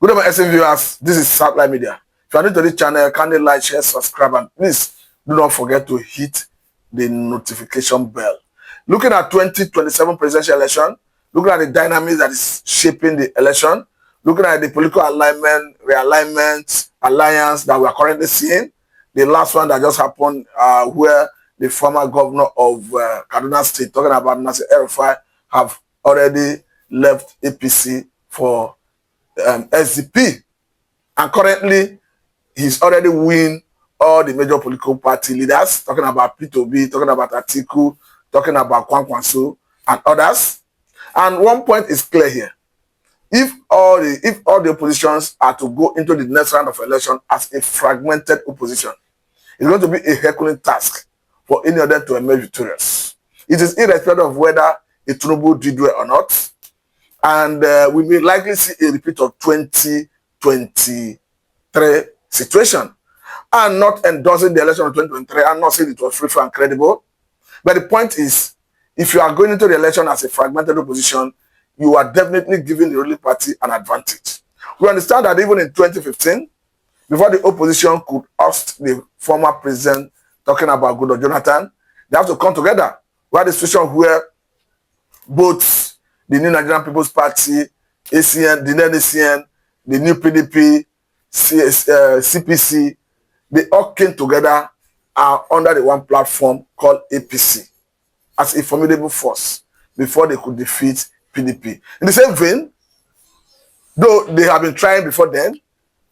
Good evening, SM viewers. This is Satellite Media. If you are new to this channel, kindly like, share, subscribe, and please do not forget to hit the notification bell. Looking at 2027 presidential election, looking at the dynamics that is shaping the election, looking at the political alignment, realignment, alliance that we are currently seeing. The last one that just happened where the former governor of Kaduna State, talking about El-Rufai, have already left APC for SDP, and currently he's already win all the major political party leaders, talking about P2B, talking about Atiku, talking about Kwankwanso and others. And one point is clear here: if all the oppositions are to go into the next round of election as a fragmented opposition, it's going to be a Herculean task for any of them to emerge victorious. It is irrespective of whether Tinubu did well or not. And we may likely see a repeat of 2023 situation. I'm not endorsing the election of 2023. I'm not saying it was free, fair, and credible. But the point is, if you are going into the election as a fragmented opposition, you are definitely giving the ruling party an advantage. We understand that even in 2015, before the opposition could oust the former president, talking about Goodluck Jonathan, they have to come together. We had a situation where both the New Nigerian People's Party, ACN, the NACN, the new PDP, CPC, they all came together under the one platform called APC as a formidable force before they could defeat PDP. In the same vein, though they have been trying before then,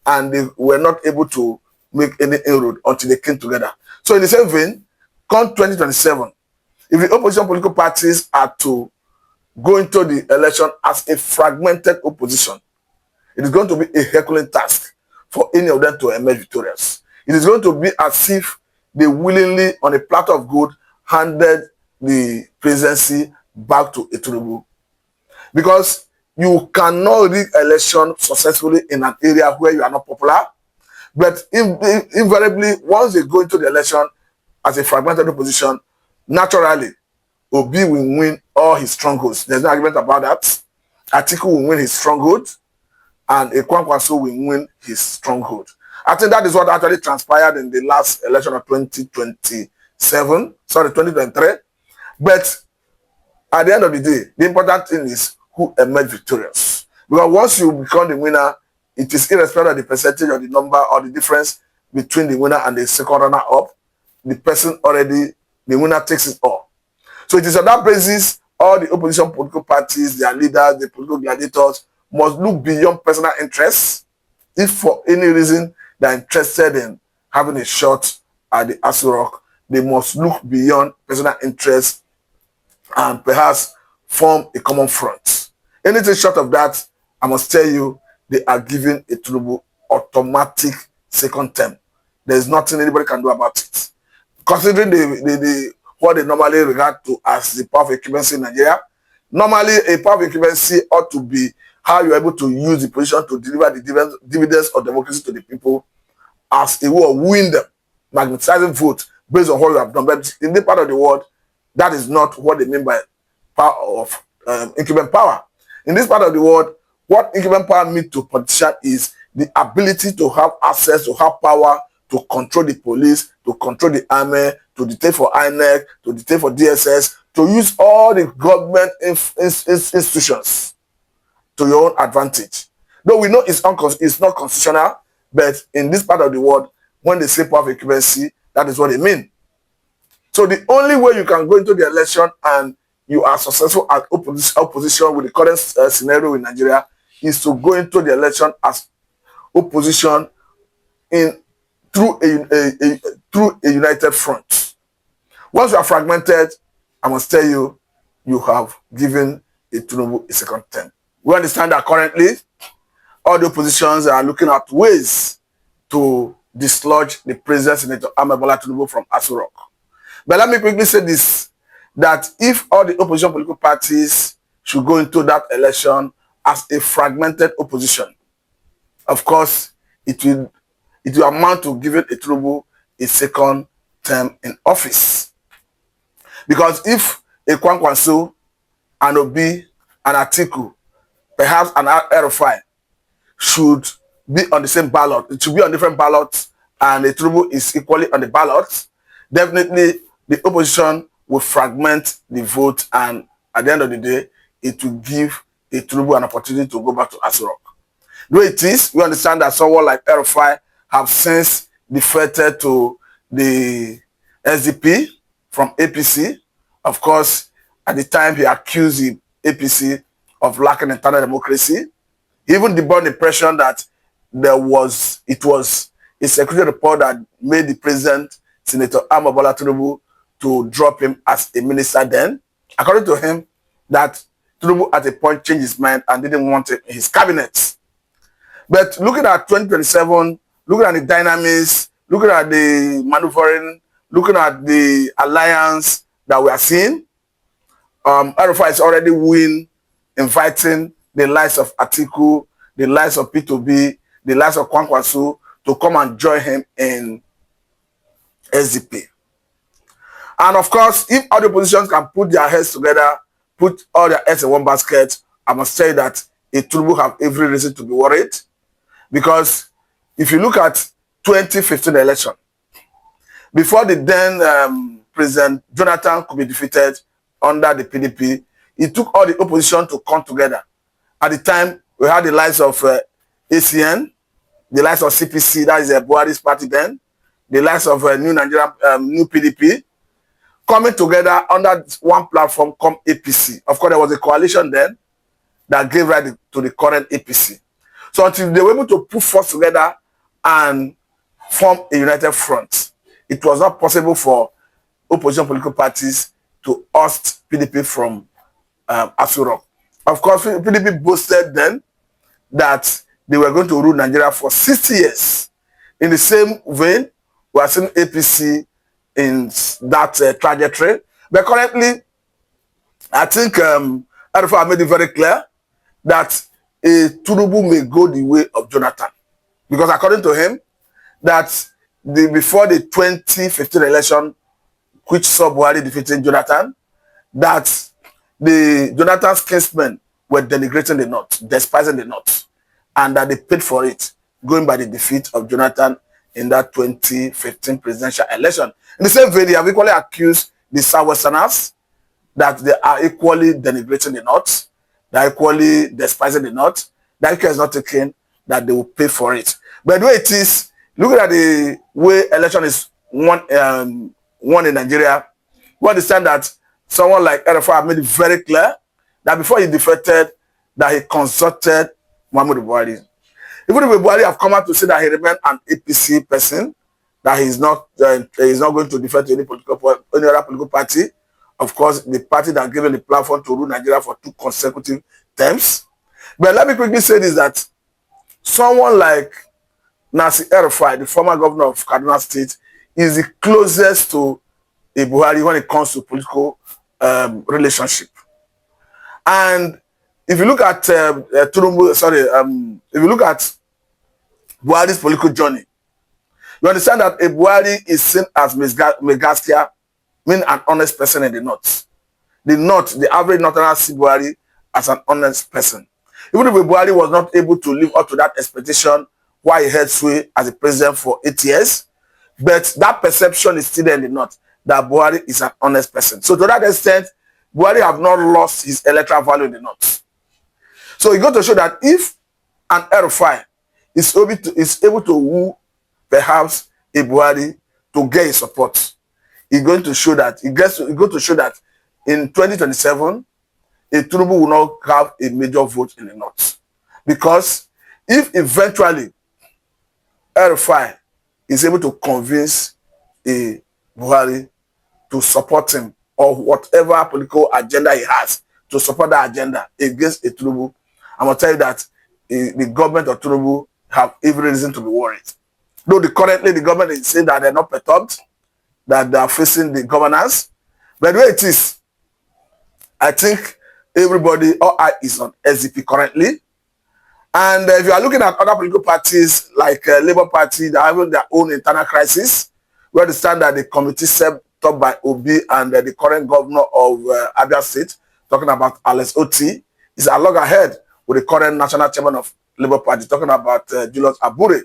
and they were not able to make any inroad until they came together. So in the same vein, come 2027, if the opposition political parties are to go into the election as a fragmented opposition, it is going to be a Herculean task for any of them to emerge victorious. It is going to be as if they willingly, on a platter of gold, handed the presidency back to Tinubu. Because you cannot rig election successfully in an area where you are not popular. But invariably, once they go into the election as a fragmented opposition, naturally, Obi will win all his strongholds. There's no argument about that. Atiku will win his stronghold, and Kwankwanso will win his stronghold. I think that is what actually transpired in the last election of 2023. But at the end of the day, the important thing is who emerged victorious. Because once you become the winner, it is irrespective of the percentage or the number or the difference between the winner and the second runner-up. The winner takes it all. So it is on that basis, all the opposition political parties, their leaders, the political gladiators must look beyond personal interests. If for any reason they are interested in having a shot at the Aso Rock, they must look beyond personal interests and perhaps form a common front. Anything short of that, I must tell you, they are giving a Tinubu automatic second term. There is nothing anybody can do about it. Considering what they normally regard to as the power of equivalency in Nigeria. Normally, a power of equivalency ought to be how you're able to use the position to deliver the dividends of democracy to the people as a way of winning them, magnetizing vote based on what you have done. But in this part of the world, that is not what they mean by power of incumbent power. In this part of the world, what incumbent power means to politicians is the ability to have access, to have power, to control the police, to control the army, to dictate for INEC, to dictate for DSS, to use all the government institutions to your own advantage. Though we know it's not constitutional, but in this part of the world, when they say power of equivalency, that is what they mean. So the only way you can go into the election and you are successful at opposition with the current scenario in Nigeria is to go into the election as opposition through a united front. Once you are fragmented, I must tell you, you have given Tinubu a second term. We understand that currently, all the oppositions are looking at ways to dislodge the President Senator Ahmed Bola Tinubu from Aso Rock. But let me quickly say this, that if all the opposition political parties should go into that election as a fragmented opposition, of course, it will amount to giving Tinubu a second term in office. Because if a Kwankwanso, an Obi, an Atiku, perhaps an El-Rufai should be on the same ballot. It should be on different ballots, and the Tinubu is equally on the ballot. Definitely, the opposition will fragment the vote, and at the end of the day, it will give a Tinubu an opportunity to go back to Aso Rock. The way it is, we understand that someone like El-Rufai have since defected to the SDP from APC. Of course, at the time he accused the APC of lacking internal democracy. He even debunked the impression that it was a security report that made the president, Senator Bola Tinubu, to drop him as a minister then. According to him, that Tinubu at a point changed his mind and didn't want it in his cabinet. But looking at 2027, looking at the dynamics, looking at the maneuvering, looking at the alliance that we are seeing, El-Rufai is already inviting the likes of Atiku, the likes of P2B, the likes of Kwankwanso to come and join him in SDP. And of course, if all the oppositions can put their heads together, put all their eggs in one basket, I must say that Tinubu have every reason to be worried. Because if you look at 2015 election, before the then President Jonathan could be defeated under the PDP, it took all the opposition to come together. At the time, we had the likes of ACN, the likes of CPC, that is Buhari's party then, the likes of New Nigeria, New PDP, coming together under one platform called APC. Of course, there was a coalition then that gave rise to the current APC. So until they were able to put force together and form a united front, it was not possible for opposition political parties to oust PDP from Aso Rock. Of course, PDP boasted then that they were going to rule Nigeria for 60 years. In the same vein, we are seeing APC in that trajectory. But currently, I think El-Rufai made it very clear that Tinubu may go the way of Jonathan. Because according to him, that before the 2015 election, which saw Buhari defeating Jonathan, that the Jonathan's kinsmen were denigrating the North, despising the North, and that they paid for it, going by the defeat of Jonathan in that 2015 presidential election. In the same vein, they have equally accused the Southwesterners that they are equally denigrating the North, they are equally despising the North. That care is not taken, that they will pay for it. But the way it is, looking at the way election is won in Nigeria, we understand that someone like El-Rufai made it very clear that before he defected, that he consulted Muhammadu Buhari. Even if Buhari have come out to say that he remained an APC person, that he's not going to defect to any other political party. Of course, the party that gave him the platform to rule Nigeria for 2 consecutive terms. But let me quickly say this, that someone like El-Rufai, the former governor of Kaduna State, is the closest to a Buhari when it comes to political relationship. And if you look at if you look at Buhari's political journey, you understand that a Buhari is seen as Megaskia, meaning an honest person in the North. The average Northerner see Buhari as an honest person. Even if Buhari was not able to live up to that expectation while he held sway as a president for 8 years, but that perception is still there in the North, that Buhari is an honest person. So to that extent, Buhari have not lost his electoral value in the North. So it goes to show that if an El-Rufai is able to woo perhaps a Buhari to get his support, it's going to show that in 2027, a Tinubu will not have a major vote in the North. Because if eventually El-Rufai is able to convince a Buhari to support him, or whatever political agenda he has, to support that agenda against a Tinubu, I'm going to tell you that the government of Tinubu have every reason to be worried. Though currently the government is saying that they're not perturbed, that they are facing the governance. But the way it is, I think everybody, all eye is on SDP currently. And if you are looking at other political parties like Labour Party, they are having their own internal crisis. We understand that the committee set up by Obi and the current governor of Abia State, talking about Alex Oti, is a log ahead with the current national chairman of Labour Party, talking about Julius Abure.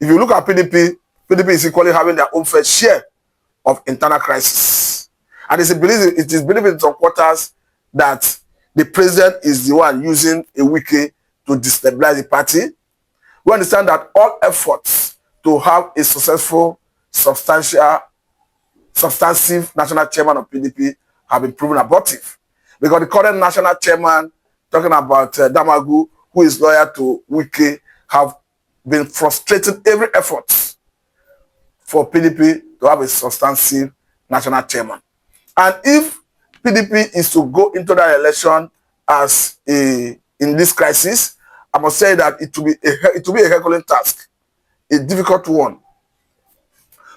If you look at PDP, PDP is equally having their own fair share of internal crisis. And it is believed in some quarters that the president is the one using a wiki to destabilize the party. We understand that all efforts to have a successful, substantive national chairman of PDP have been proven abortive. Because the current national chairman, talking about Damagu, who is loyal to Wike, have been frustrating every effort for PDP to have a substantive national chairman. And if PDP is to go into that election as in this crisis, I must say that it will be a Herculean task, a difficult one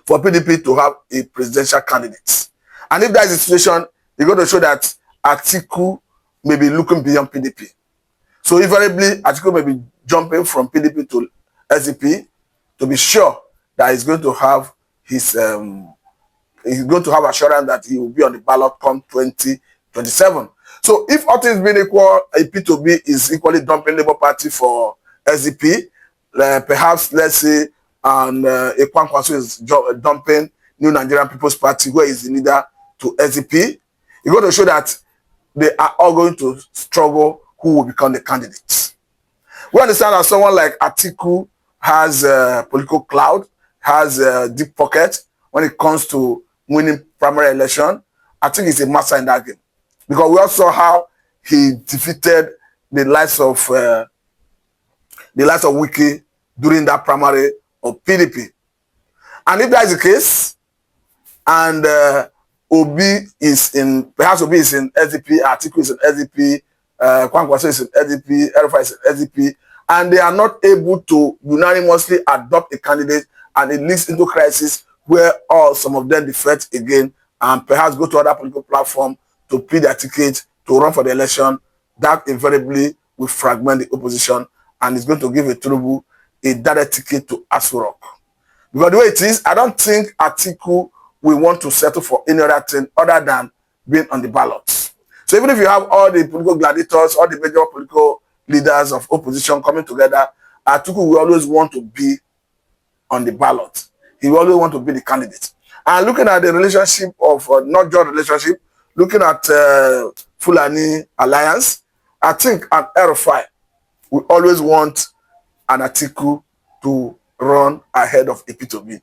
for PDP to have a presidential candidate. And if that is the situation, you're going to show that Atiku may be looking beyond PDP. So invariably, Atiku may be jumping from PDP to SDP to be sure that he's going to have his assurance that he will be on the ballot come 2027. So if all things being equal, a P2B is equally dumping Labour Party for SDP, perhaps let's say a Kwankwanso is dumping New Nigerian People's Party, where is the leader, to SDP. You're going to show that they are all going to struggle who will become the candidates. We understand that someone like Atiku has political clout, has a deep pocket when it comes to winning primary election. I think he's a master in that game. Because we also saw how he defeated the likes of Wike during that primary of PDP. And if that is the case, and perhaps Obi is in SDP, Atiku is in SDP, Kwankwanso is in SDP, El-Rufai is in SDP, and they are not able to unanimously adopt a candidate, and it leads into crisis where some of them defect again and perhaps go to other political platform to plead their ticket to run for the election. That invariably will fragment the opposition and is going to give a Tinubu a direct ticket to Aso Rock. Because the way it is, I don't think Atiku will want to settle for any other thing other than being on the ballot. So even if you have all the political gladiators, all the major political leaders of opposition coming together, Atiku will always want to be on the ballot. He will always want to be the candidate. And looking at the relationship of, not just relationship, looking at Fulani alliance, I think an El-Rufai will always want an Atiku to run ahead of Epitobi.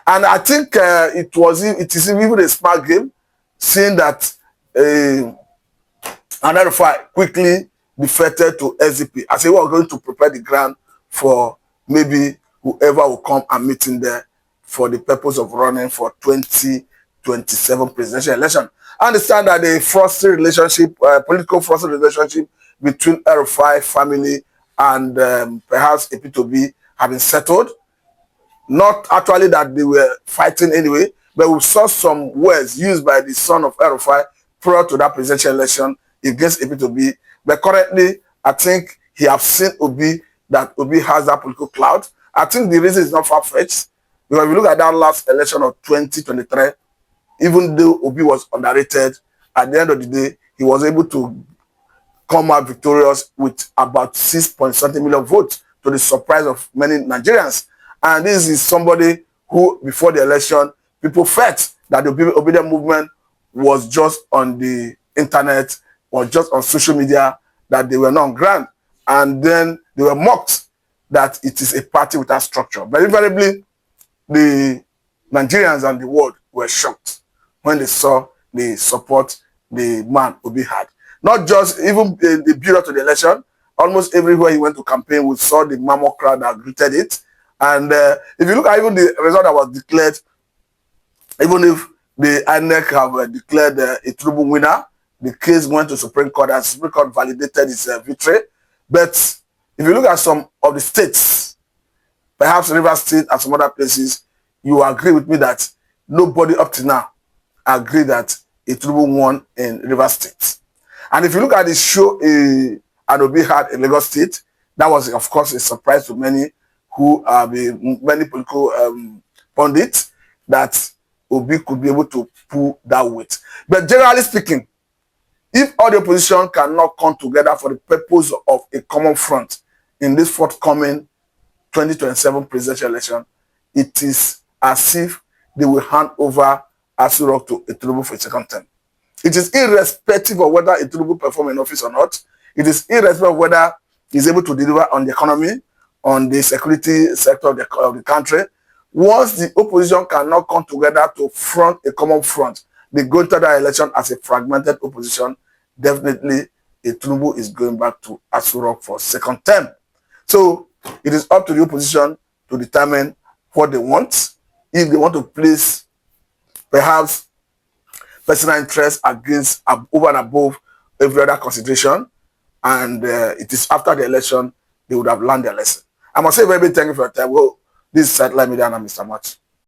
And I think it is even a smart game, seeing that an El-Rufai quickly defected to SDP. I say we're going to prepare the ground for maybe whoever will come and meet in there for the purpose of running for 2027 presidential election. I understand that the frosty relationship, political frosty relationship between El-Rufai family and perhaps Epitobi have been settled. Not actually that they were fighting anyway, but we saw some words used by the son of El-Rufai prior to that presidential election against Epitobi. But currently, I think he has seen Obi, that Obi has that political clout. I think the reason is not far-fetched. Because if you look at that last election of 2023, even though Obi was underrated, at the end of the day, he was able to come out victorious with about 6.something million votes, to the surprise of many Nigerians. And this is somebody who, before the election, people felt that the obedient movement was just on the internet or just on social media, that they were not on ground. And then they were mocked that it is a party without structure. But invariably, the Nigerians and the world were shocked when they saw the support the man Obi had. Not just even the build up to the election, almost everywhere he went to campaign, we saw the mammoth crowd that greeted it. And if you look at even the result that was declared, even if the INEC have declared a Tinubu winner, the case went to Supreme Court, and Supreme Court validated its victory. But if you look at some of the states, perhaps Rivers State and some other places, you agree with me that nobody up to now agree that Tinubu won in Rivers State. And if you look at the show Obi had in Lagos State, that was, of course, a surprise to many who are many political pundits, that Obi could be able to pull that weight. But generally speaking, if all the opposition cannot come together for the purpose of a common front in this forthcoming 2027 presidential election, it is as if they will hand over Aso Rock to Tinubu for a second term. It is irrespective of whether Tinubu perform in office or not. It is irrespective of whether he's able to deliver on the economy, on the security sector of the country. Once the opposition cannot come together to front a common front, they go into that election as a fragmented opposition. Definitely, Tinubu is going back to Aso Rock for second term. So it is up to the opposition to determine what they want. If they want to place perhaps personal interest against over and above every other consideration, and it is after the election they would have learned their lesson. I must say very big thank you for your time. Well, this is Satellite Media and I'm Mr. Matt.